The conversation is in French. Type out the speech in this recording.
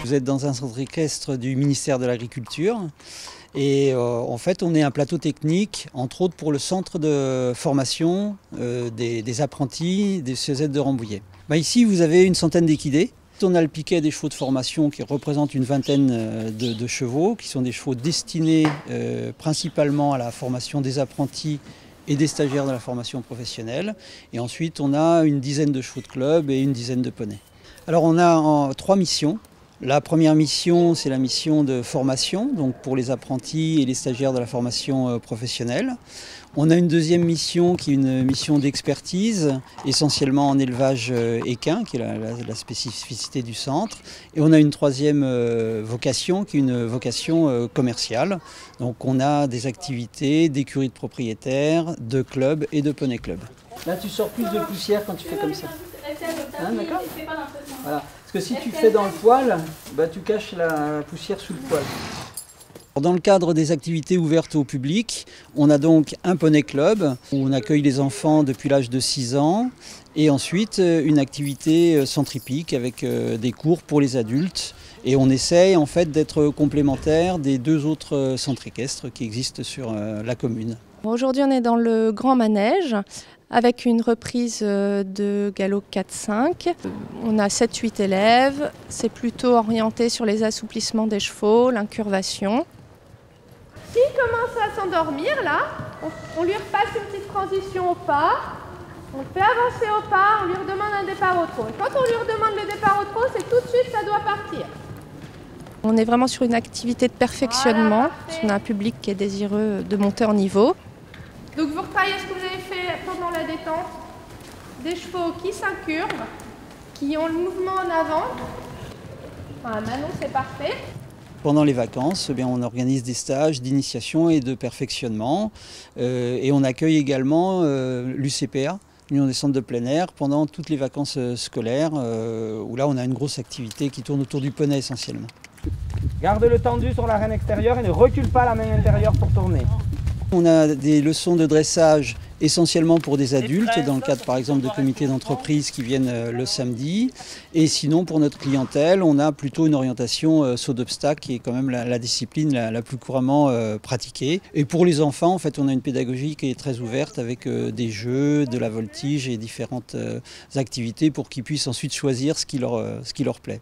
Vous êtes dans un centre équestre du ministère de l'Agriculture et en fait on est un plateau technique, entre autres pour le centre de formation des apprentis des CEZ de Rambouillet. Ici vous avez une centaine d'équidés. On a le piquet des chevaux de formation qui représente une vingtaine de chevaux, qui sont des chevaux destinés principalement à la formation des apprentis et des stagiaires de la formation professionnelle. Et ensuite on a une dizaine de chevaux de club et une dizaine de poneys. Alors on a trois missions. La première mission, c'est la mission de formation, donc pour les apprentis et les stagiaires de la formation professionnelle. On a une deuxième mission qui est une mission d'expertise, essentiellement en élevage équin, qui est la spécificité du centre. Et on a une troisième vocation, qui est une vocation commerciale. Donc on a des activités d'écuries de propriétaires, de clubs et de poney club. Là tu sors plus de poussière quand tu fais comme ça. Hein, d'accord ? Voilà. Parce que si tu fais dans le poil, tu caches la poussière sous le poil. Dans le cadre des activités ouvertes au public, on a donc un poney club où on accueille les enfants depuis l'âge de 6 ans et ensuite une activité centripique avec des cours pour les adultes. Et on essaye en fait d'être complémentaire des deux autres centres équestres qui existent sur la commune. Aujourd'hui on est dans le grand manège avec une reprise de galop 4-5. On a 7-8 élèves, c'est plutôt orienté sur les assouplissements des chevaux, l'incurvation. S'il commence à s'endormir là, on lui repasse une petite transition au pas, on le fait avancer au pas, on lui redemande un départ au trot. Et quand on lui redemande le départ au trot, c'est tout de suite ça doit partir. On est vraiment sur une activité de perfectionnement, parce qu'on a un public qui est désireux de monter en niveau. Donc vous retravaillez ce que vous avez fait pendant la détente, des chevaux qui s'incurvent, qui ont le mouvement en avant. Manon, c'est parfait. Pendant les vacances, on organise des stages d'initiation et de perfectionnement et on accueille également l'UCPA, l'Union des centres de plein air, pendant toutes les vacances scolaires où là on a une grosse activité qui tourne autour du poney essentiellement. Garde le tendu sur l'arène extérieure et ne recule pas la main intérieure pour tourner. On a des leçons de dressage essentiellement pour des adultes, dans le cadre par exemple de comités d'entreprise qui viennent le samedi. Et sinon pour notre clientèle, on a plutôt une orientation saut d'obstacle qui est quand même la discipline la plus couramment pratiquée. Et pour les enfants, en fait, on a une pédagogie qui est très ouverte avec des jeux, de la voltige et différentes activités pour qu'ils puissent ensuite choisir ce qui leur plaît.